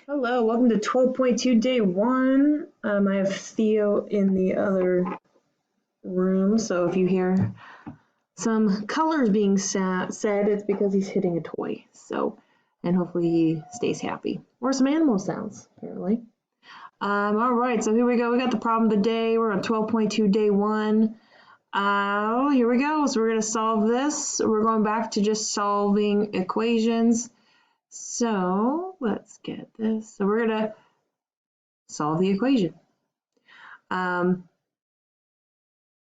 Hello, welcome to 12.2 day one. I have Theo in the other room, so if you hear some colors being said, it's because he's hitting a toy. And hopefully he stays happy. Or some animal sounds, apparently. All right, so here we go. We got the problem of the day. We're on 12.2 day one. Here we go. So we're going to solve this. We're going back to just solving equations. So let's get this. So we're going to solve the equation.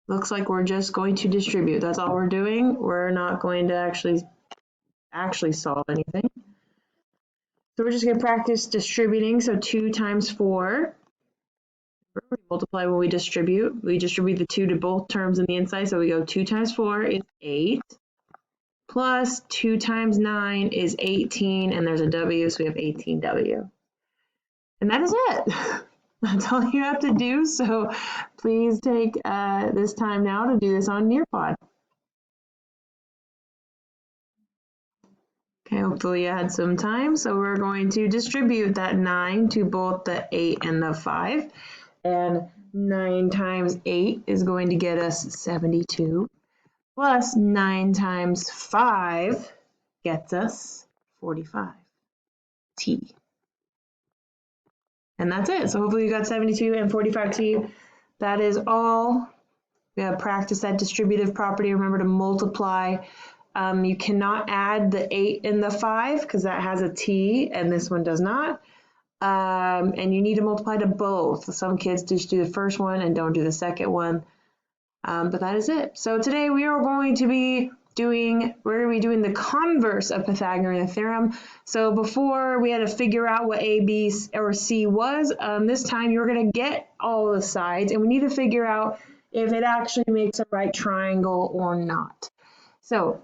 Looks like we're just going to distribute. That's all we're doing. We're not going to actually solve anything. So we're just going to practice distributing. So 2 times 4. We multiply when we distribute. We distribute the 2 to both terms in the inside. So we go 2 times 4 is 8. Plus 2 times 9 is 18. And there's a W, so we have 18W. And that is it. That's all you have to do. So please take this time now to do this on Nearpod. Okay, hopefully you had some time. So we're going to distribute that 9 to both the 8 and the 5. And 9 times 8 is going to get us 72. Plus 9 times 5 gets us 45. T. And that's it. So hopefully you got 72 and 45T. That is all. We have practiced that distributive property. Remember to multiply. You cannot add the 8 and the 5 because that has a T and this one does not. And you need to multiply to both. Some kids just do the first one and don't do the second one. But that is it. So today we are going to be doing the converse of Pythagorean theorem. So before we had to figure out what A, B, or C was, this time you're going to get all the sides and we need to figure out if it actually makes a right triangle or not. So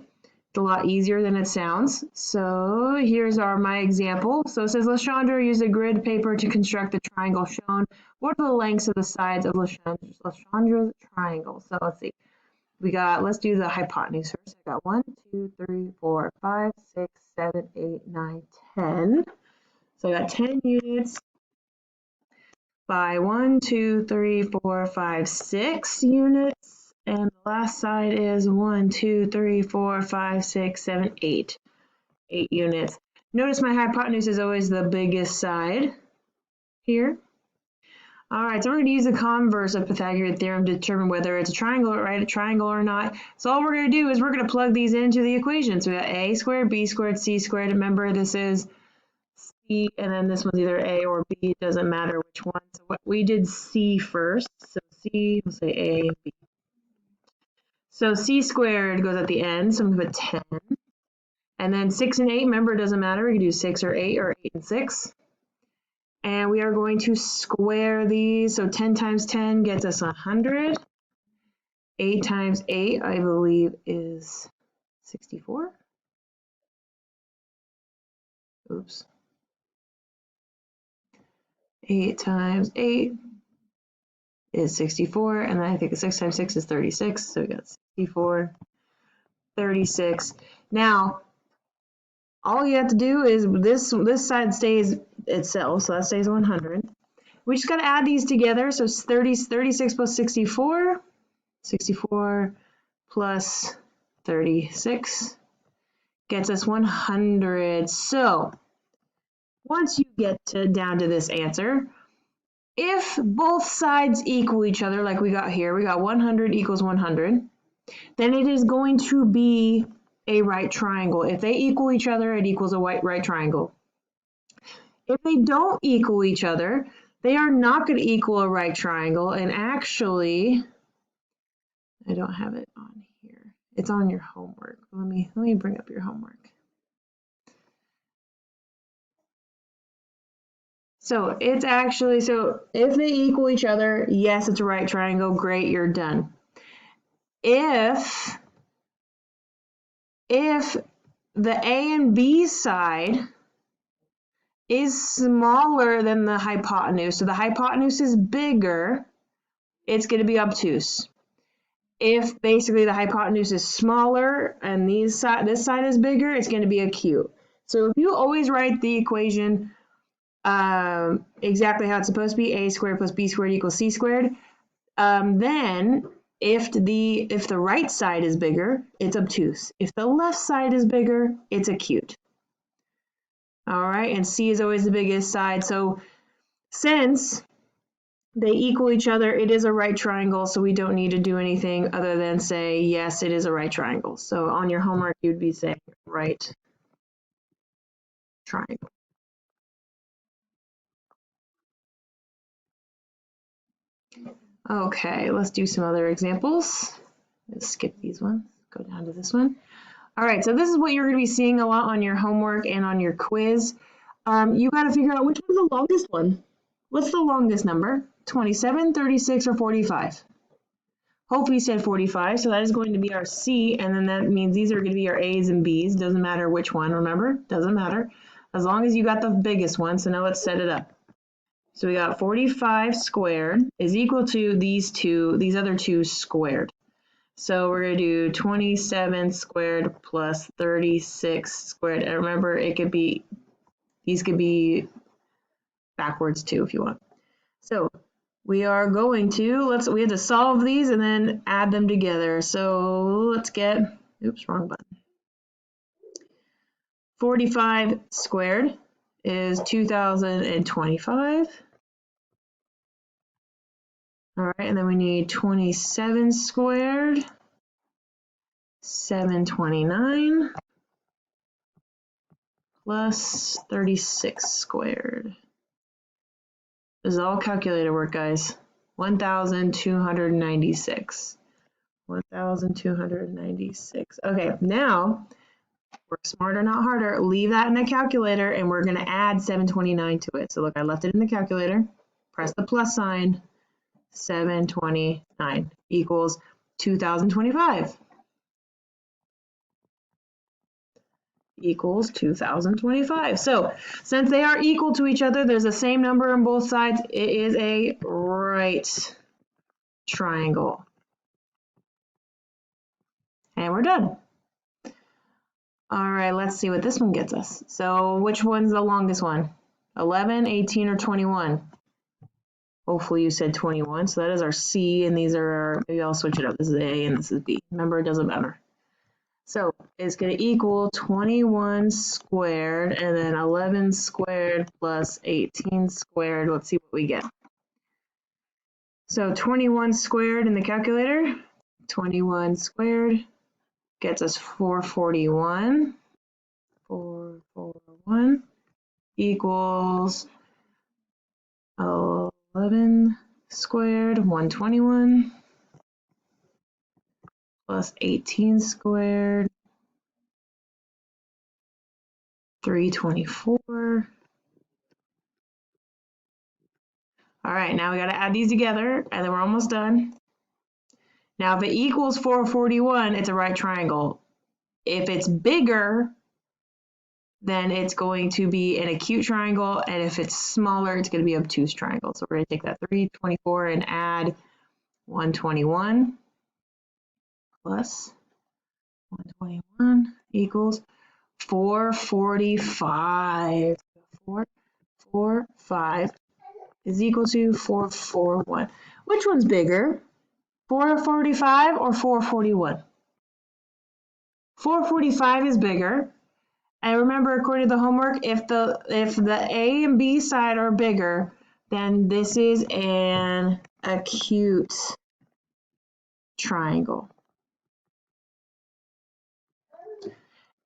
it's a lot easier than it sounds. So here's my example. So it says Lashandra used a grid paper to construct the triangle shown. What are the lengths of the sides of Lashandra's triangle? So let's see. Let's do the hypotenuse first. I got 1, 2, 3, 4, 5, 6, 7, 8, 9, 10. So I got 10 units by 1, 2, 3, 4, 5, 6 units. And the last side is 1, 2, 3, 4, 5, 6, 7, 8. 8 units. Notice my hypotenuse is always the biggest side here. All right, so we're going to use the converse of Pythagorean theorem to determine whether it's a triangle or not. So all we're going to do is we're going to plug these into the equation. So we got a squared, b squared, c squared. Remember, this is c, and then this one's either a or b. It doesn't matter which one. So we did c first. So c, we'll say a and b. So c squared goes at the end, so I'm going to put 10. And then 6 and 8, remember, it doesn't matter. We can do 6 or 8 and 6. And we are going to square these. So 10 times 10 gets us 100. 8 times 8, I believe, is 64. Oops. 8 times 8 is 64. And then I think 6 times 6 is 36. So we got 64, 36. Now, all you have to do is this side stays itself, so that stays 100. We just got to add these together. So 36 plus 64, 64 plus 36 gets us 100. So once you get down to this answer, if both sides equal each other, like we got here, we got 100 equals 100, then it is going to be a right triangle. If they equal each other, it equals a right triangle. If they don't equal each other, they are not going to equal a right triangle. And actually, I don't have it on here. It's on your homework. Let me bring up your homework. So it's actually, so if they equal each other, yes, it's a right triangle. Great, you're done. If the A and B side is smaller than the hypotenuse, so the hypotenuse is bigger, it's going to be obtuse. If basically the hypotenuse is smaller and this side is bigger, it's going to be acute. So if you always write the equation exactly how it's supposed to be, a squared plus b squared equals c squared. Then if the right side is bigger, it's obtuse. If the left side is bigger, it's acute. All right, and C is always the biggest side. So since they equal each other, it is a right triangle, so we don't need to do anything other than say, yes, it is a right triangle. So on your homework, you'd be saying right triangle. Okay, let's do some other examples. Let's skip these ones, go down to this one. All right, so this is what you're going to be seeing a lot on your homework and on your quiz. You got to figure out which one's the longest one. What's the longest number? 27, 36, or 45? Hope you said 45, so that is going to be our C, and then that means these are going to be our A's and B's. Doesn't matter which one, remember? Doesn't matter. As long as you got the biggest one, so now let's set it up. So we got 45 squared is equal to these other two squared. So we're going to do 27 squared plus 36 squared. And remember, these could be backwards too if you want. So we are going to, we have to solve these and then add them together. So let's get, oops, wrong button. 45 squared is 2025. All right, and then we need 27 squared, 729, plus 36 squared. This is all calculator work, guys. 1,296. 1,296. Okay, now, work smarter, not harder. Leave that in the calculator, and we're going to add 729 to it. So look, I left it in the calculator. Press the plus sign. 729 equals 2025. Equals 2025. So since they are equal to each other, there's the same number on both sides. It is a right triangle. And we're done. All right, let's see what this one gets us. So which one's the longest one? 11, 18, or 21? Hopefully you said 21. So that is our C, and these are our, maybe I'll switch it up. This is A and this is B. Remember, it doesn't matter. So it's going to equal 21 squared and then 11 squared plus 18 squared. Let's see what we get. So 21 squared in the calculator. 21 squared gets us 441. 441 equals 11 squared, 121. Plus 18 squared, 324. All right, now we got to add these together, and then we're almost done. Now, if it equals 441, it's a right triangle. If it's bigger, then it's going to be an acute triangle, and if it's smaller, it's going to be an obtuse triangle. So we're going to take that 324 and add 121 plus 121 equals 445. 445 is equal to 441. Which one's bigger? 445 or 441? 445 is bigger. And remember, according to the homework, if the A and B side are bigger, then this is an acute triangle.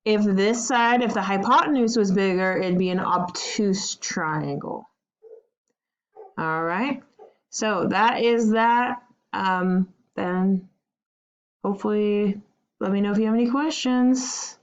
If this side, if the hypotenuse was bigger, it'd be an obtuse triangle. All right, so that is that. Then hopefully let me know if you have any questions.